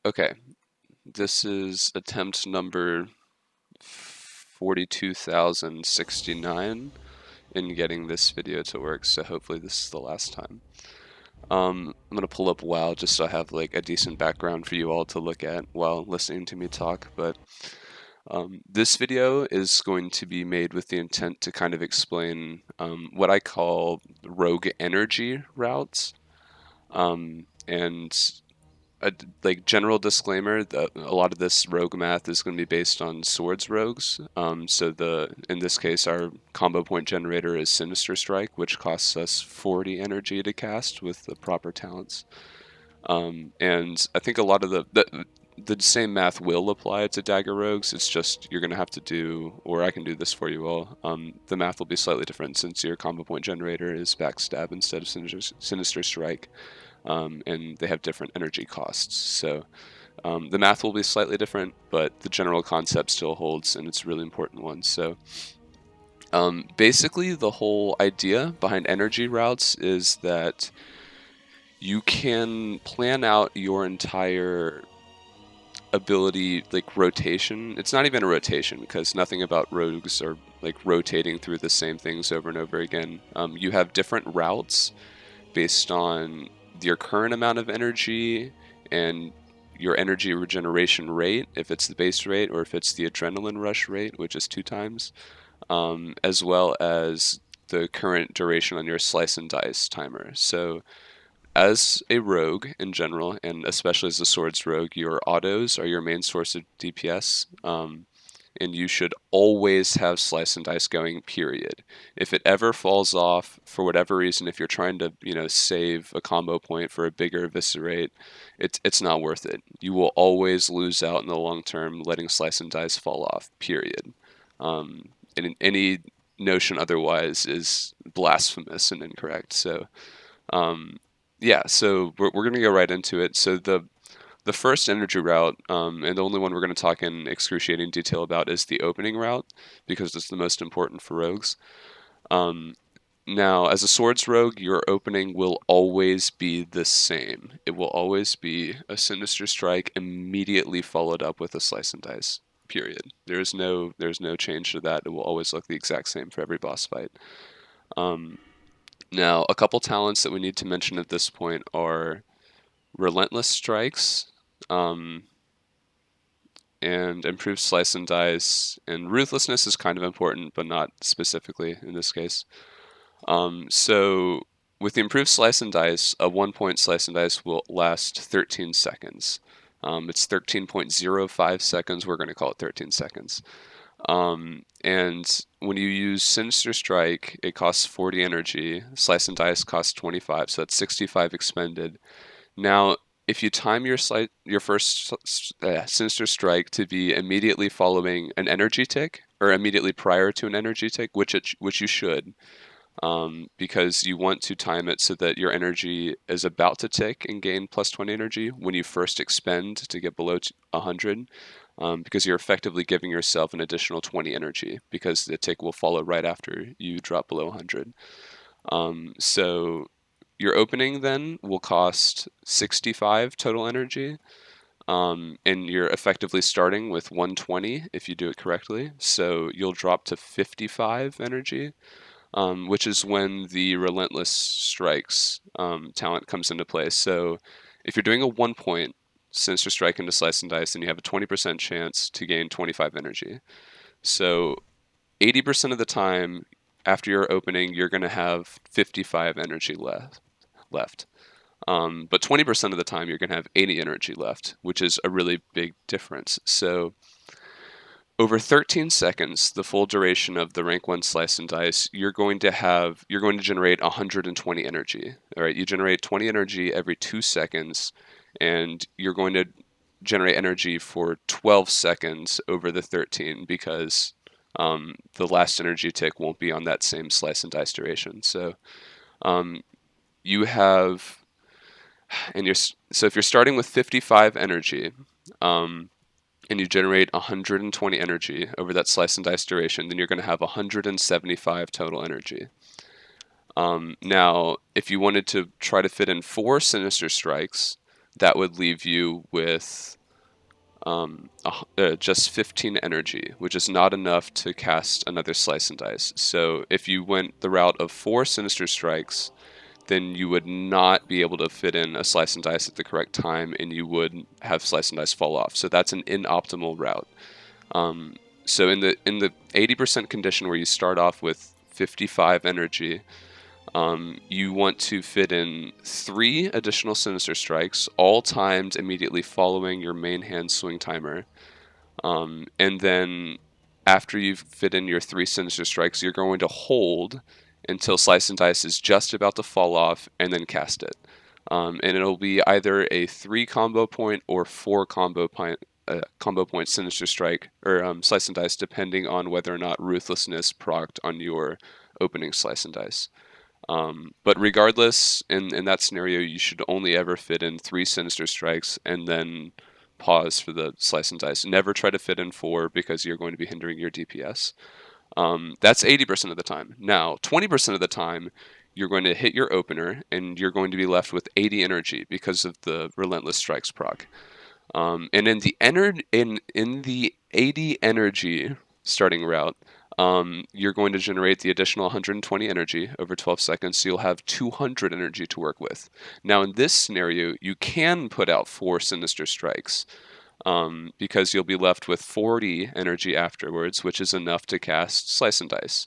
Okay, this is attempt number 42,069 in getting this video to work, so hopefully this is the last time. I'm gonna pull up WoW just so I have like a decent background for you all to look at while listening to me talk, but this video is going to be made with the intent to kind of explain what I call rogue energy routes. And like general disclaimer that a lot of this rogue math is going to be based on swords rogues. So in this case our combo point generator is Sinister Strike, which costs us 40 energy to cast with the proper talents. And I think a lot of the same math will apply to dagger rogues. It's just you're going to have to do, or I can do this for you all. The math will be slightly different since your combo point generator is backstab instead of Sinister Strike, and they have different energy costs. So the math will be slightly different, but the general concept still holds, and it's a really important one. So basically, the whole idea behind energy routes is that you can plan out your entire ability, like rotation. It's not even a rotation because nothing about rogues are like rotating through the same things over and over again. You have different routes based on your current amount of energy and your energy regeneration rate, if it's the base rate, or if it's the adrenaline rush rate, which is 2 times, as well as the current duration on your slice and dice timer. So as a rogue in general, and especially as a swords rogue, your autos are your main source of DPS, and you should always have slice and dice going, period. If it ever falls off for whatever reason, if you're trying to, save a combo point for a bigger eviscerate, it's not worth it. You will always lose out in the long term letting slice and dice fall off, period. And any notion otherwise is blasphemous and incorrect. So, yeah, so we're going to go right into it. So the first energy route, and the only one we're going to talk in excruciating detail about, is the opening route because it's the most important for rogues. Um, Now, as a swords rogue, your opening will always be the same. It will always be a Sinister Strike immediately followed up with a Slice and Dice. Period. There's no change to that. It will always look the exact same for every boss fight. Um, Now, a couple talents that we need to mention at this point are Relentless Strikes, um, and Improved Slice and Dice, and Ruthlessness is kind of important, but not specifically in this case. So with the Improved Slice and Dice, a 1 point Slice and Dice will last 13 seconds. It's 13.05 seconds. We're going to call it 13 seconds. And when you use Sinister Strike, it costs 40 energy. Slice and Dice costs 25, so that's 65 expended. Now, if you time your first Sinister Strike to be immediately following an energy tick, or immediately prior to an energy tick, which you should, because you want to time it so that your energy is about to tick and gain plus 20 energy when you first expend to get below 100, because you're effectively giving yourself an additional 20 energy because the tick will follow right after you drop below 100. So your opening then will cost 65 total energy, and you're effectively starting with 120 if you do it correctly. So you'll drop to 55 energy, which is when the Relentless Strikes talent comes into play. So if you're doing a 1 point Sinister Strike into Slice and Dice, then you have a 20% chance to gain 25 energy. So 80% of the time after your opening, you're going to have 55 energy left. But 20% of the time, you're going to have 80 energy left, which is a really big difference. So over 13 seconds, the full duration of the rank 1 Slice and Dice, you're going to generate 120 energy. All right, you generate 20 energy every 2 seconds, and you're going to generate energy for 12 seconds over the 13 because the last energy tick won't be on that same Slice and Dice duration. So you have, so if you're starting with 55 energy, and you generate 120 energy over that Slice and Dice duration, then you're going to have 175 total energy. Now, if you wanted to try to fit in 4 Sinister Strikes, that would leave you with just 15 energy, which is not enough to cast another Slice and Dice. So if you went the route of 4 Sinister Strikes, then you would not be able to fit in a Slice and Dice at the correct time, and you would have Slice and Dice fall off. So that's an inoptimal route. So in the 80% condition where you start off with 55 energy, you want to fit in 3 additional Sinister Strikes, all timed immediately following your main hand swing timer. And then after you've fit in your 3 Sinister Strikes, you're going to hold until Slice and Dice is just about to fall off, and then cast it. And it'll be either a 3 combo point or 4 combo point Sinister Strike or Slice and Dice, depending on whether or not Ruthlessness procced on your opening Slice and Dice. But regardless, in that scenario, you should only ever fit in 3 Sinister Strikes and then pause for the Slice and Dice. Never try to fit in 4 because you're going to be hindering your DPS. That's 80% of the time. Now, 20% of the time, you're going to hit your opener and you're going to be left with 80 energy because of the Relentless Strikes proc. And in the 80 energy starting route, you're going to generate the additional 120 energy over 12 seconds, so you'll have 200 energy to work with. Now, in this scenario, you can put out 4 Sinister Strikes, because you'll be left with 40 energy afterwards, which is enough to cast Slice and Dice.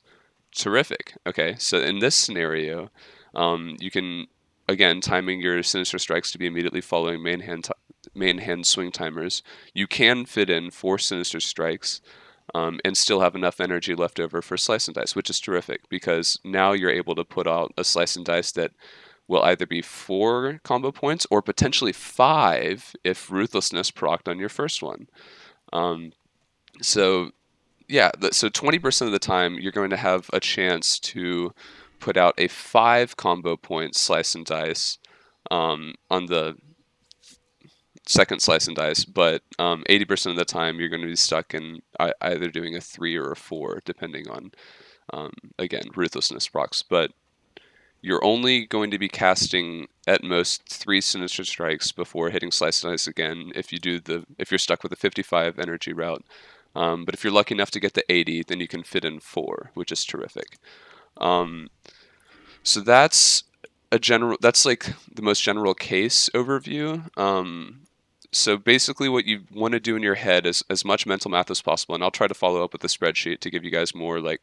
Terrific. Okay, so in this scenario, you can, again, timing your Sinister Strikes to be immediately following main hand swing timers. You can fit in 4 Sinister Strikes, and still have enough energy left over for Slice and Dice, which is terrific because now you're able to put out a Slice and Dice that will either be 4 combo points or potentially 5 if Ruthlessness procced on your first one. So yeah, so 20% of the time you're going to have a chance to put out a 5 combo point Slice and Dice on the second Slice and Dice, but 80% of the time you're going to be stuck in either doing a 3 or a 4, depending on, again, Ruthlessness procs. But you're only going to be casting at most 3 Sinister Strikes before hitting Slice and Dice again if you're stuck with a 55 energy route. But if you're lucky enough to get to 80, then you can fit in 4, which is terrific. So that's like the most general case overview. So basically what you want to do in your head is as much mental math as possible, and I'll try to follow up with a spreadsheet to give you guys more like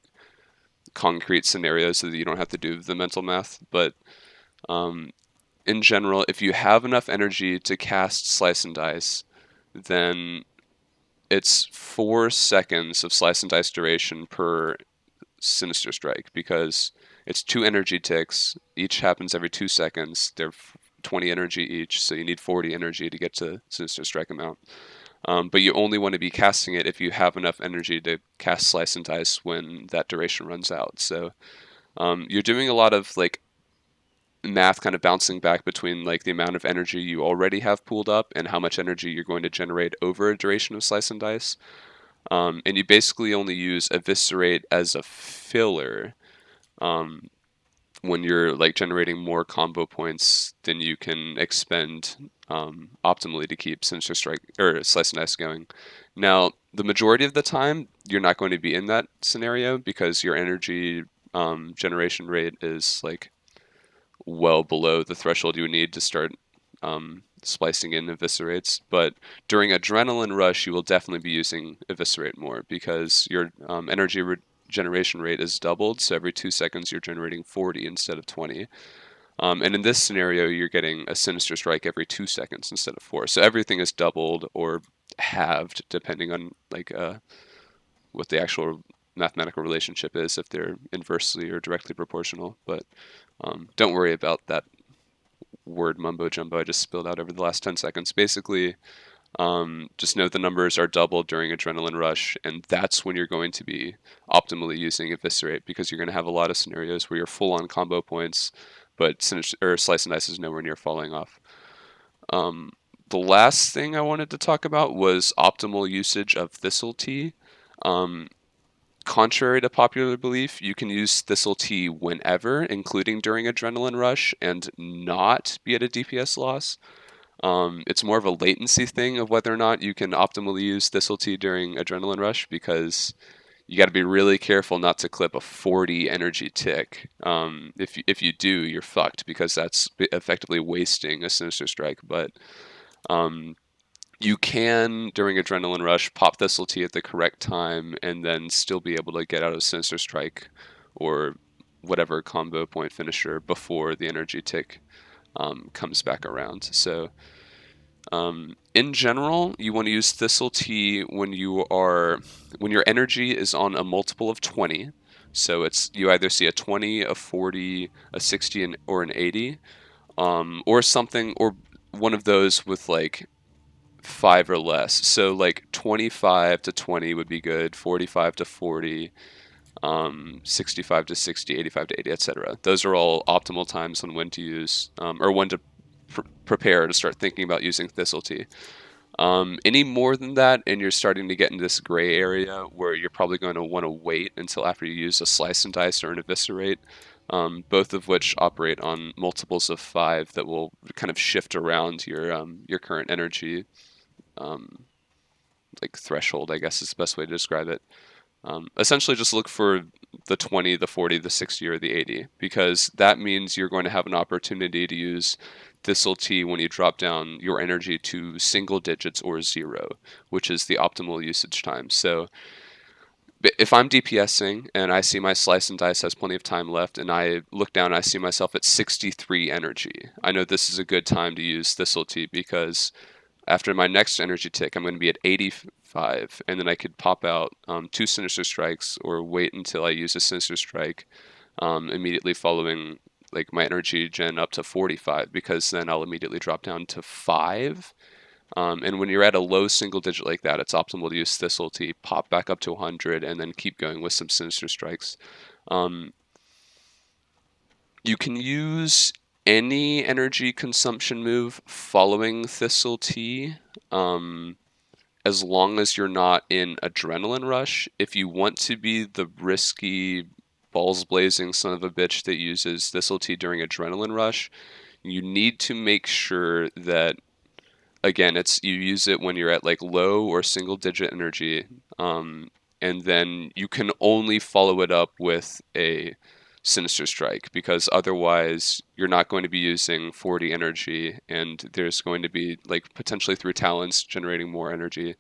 concrete scenarios so that you don't have to do the mental math. But in general, if you have enough energy to cast Slice and Dice, then it's 4 seconds of Slice and Dice duration per Sinister Strike because it's 2 energy ticks. Each happens every 2 seconds. They're 20 energy each, so you need 40 energy to get to Sinister Strike amount. But you only want to be casting it if you have enough energy to cast Slice and Dice when that duration runs out. So you're doing a lot of like math kind of bouncing back between like the amount of energy you already have pooled up and how much energy you're going to generate over a duration of Slice and Dice. And you basically only use Eviscerate as a filler when you're like generating more combo points than you can expend optimally to keep Sinister Strike or Slice and Dice going. Now, the majority of the time, you're not going to be in that scenario because your energy generation rate is like well below the threshold you would need to start splicing in Eviscerates. But during Adrenaline Rush, you will definitely be using Eviscerate more because your energy generation rate is doubled, so every 2 seconds you're generating 40 instead of 20. And in this scenario, you're getting a Sinister Strike every 2 seconds instead of 4. So everything is doubled or halved, depending on like what the actual mathematical relationship is, if they're inversely or directly proportional. But don't worry about that word mumbo jumbo I just spilled out over the last 10 seconds. Basically, just know the numbers are doubled during Adrenaline Rush, and that's when you're going to be optimally using Eviscerate because you're going to have a lot of scenarios where you're full on combo points, but Slice and Dice is nowhere near falling off. The last thing I wanted to talk about was optimal usage of Thistle Tea. Contrary to popular belief, you can use Thistle Tea whenever, including during Adrenaline Rush, and not be at a DPS loss. It's more of a latency thing of whether or not you can optimally use Thistle Tea during Adrenaline Rush, because you got to be really careful not to clip a 40 energy tick. If you do, you're fucked, because that's effectively wasting a Sinister Strike. But um, you can, during Adrenaline Rush, pop Thistle Tea at the correct time and then still be able to get out of Sinister Strike or whatever combo point finisher before the energy tick comes back around. So in general, you want to use Thistle Tea when your energy is on a multiple of 20. So it's you either see a 20, a 40, a 60, or an 80, or something, or one of those with like 5 or less. So like 25 to 20 would be good, 45 to 40, 65 to 60, 85 to 80, etc. Those are all optimal times on when to use, or when to prepare to start thinking about using Thistle Tea. Any more than that, and you're starting to get into this gray area where you're probably going to want to wait until after you use a Slice and Dice or an Eviscerate, both of which operate on multiples of 5 that will kind of shift around your current energy um, like threshold, I guess is the best way to describe it. Essentially, just look for the 20, the 40, the 60, or the 80, because that means you're going to have an opportunity to use Thistle Tea when you drop down your energy to single digits or 0, which is the optimal usage time. So if I'm DPSing and I see my Slice and Dice has plenty of time left, and I look down and I see myself at 63 energy, I know this is a good time to use Thistle Tea, because after my next energy tick, I'm going to be at 85, and then I could pop out 2 Sinister Strikes, or wait until I use a Sinister Strike immediately following like my energy gen up to 45, because then I'll immediately drop down to 5. And when you're at a low single digit like that, it's optimal to use Thistle Tea, pop back up to 100, and then keep going with some Sinister Strikes. Um, you can use any energy consumption move following Thistle Tea, um, as long as you're not in Adrenaline Rush. If you want to be the risky, balls blazing son of a bitch that uses Thistle Tea during Adrenaline Rush, you need to make sure that, again, it's you use it when you're at like low or single digit energy, and then you can only follow it up with a Sinister Strike, because otherwise you're not going to be using 40 energy, and there's going to be like potentially through talents generating more energy,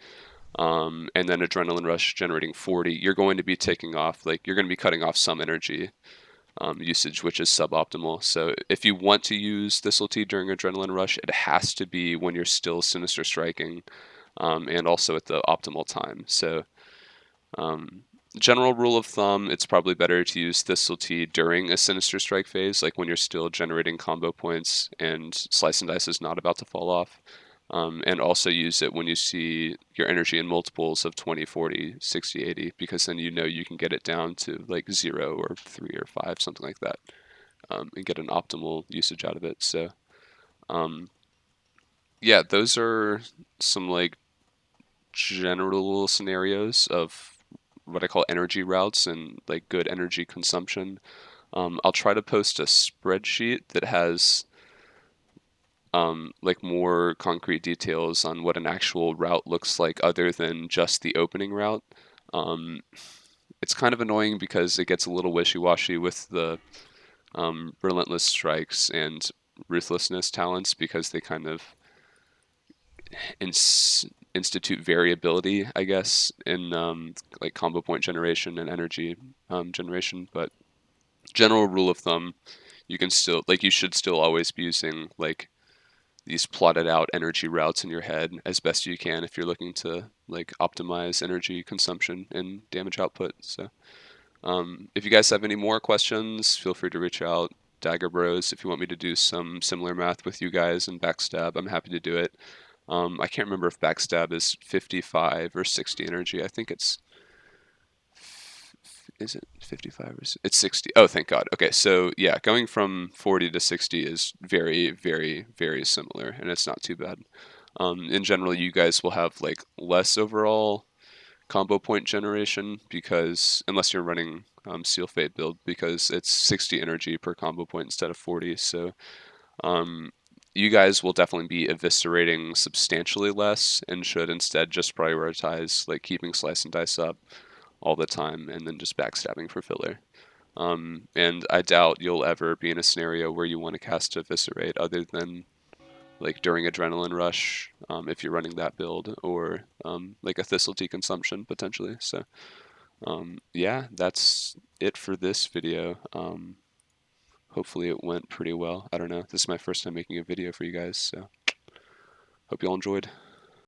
and then Adrenaline Rush generating 40. You're going to be taking off, like you're going to be cutting off some energy usage, which is suboptimal. So if you want to use Thistle Tea during Adrenaline Rush, it has to be when you're still Sinister Striking, and also at the optimal time. So um, general rule of thumb, it's probably better to use Thistle Tea during a Sinister Strike phase, like when you're still generating combo points and Slice and Dice is not about to fall off. And also use it when you see your energy in multiples of 20, 40, 60, 80, because then you know you can get it down to like 0 or 3 or 5, something like that, and get an optimal usage out of it. So, um, yeah, those are some like general scenarios of what I call energy routes and like good energy consumption. I'll try to post a spreadsheet that has like more concrete details on what an actual route looks like other than just the opening route. Um, it's kind of annoying because it gets a little wishy-washy with the relentless strikes and ruthlessness talents, because they kind of institute variability, I guess, in like combo point generation and energy generation. But general rule of thumb, you can still like you should still always be using like these plotted out energy routes in your head as best you can if you're looking to like optimize energy consumption and damage output. So if you guys have any more questions, feel free to reach out. Dagger Bros, if you want me to do some similar math with you guys and Backstab, I'm happy to do it. I can't remember if Backstab is 55 or 60 energy. I think is it 55 or it's 60? Oh, thank God. Okay, so yeah, going from 40 to 60 is very, very, very similar, and it's not too bad. In general, you guys will have like less overall combo point generation, because unless you're running Seal Fate build, because it's 60 energy per combo point instead of 40. So you guys will definitely be eviscerating substantially less and should instead just prioritize like keeping slice and dice up all the time and then just backstabbing for filler. And I doubt you'll ever be in a scenario where you want to cast Eviscerate other than like during Adrenaline Rush, if you're running that build, or like a Thistle Deconsumption potentially. So yeah, that's it for this video. Hopefully it went pretty well. I don't know. This is my first time making a video for you guys, so hope you all enjoyed.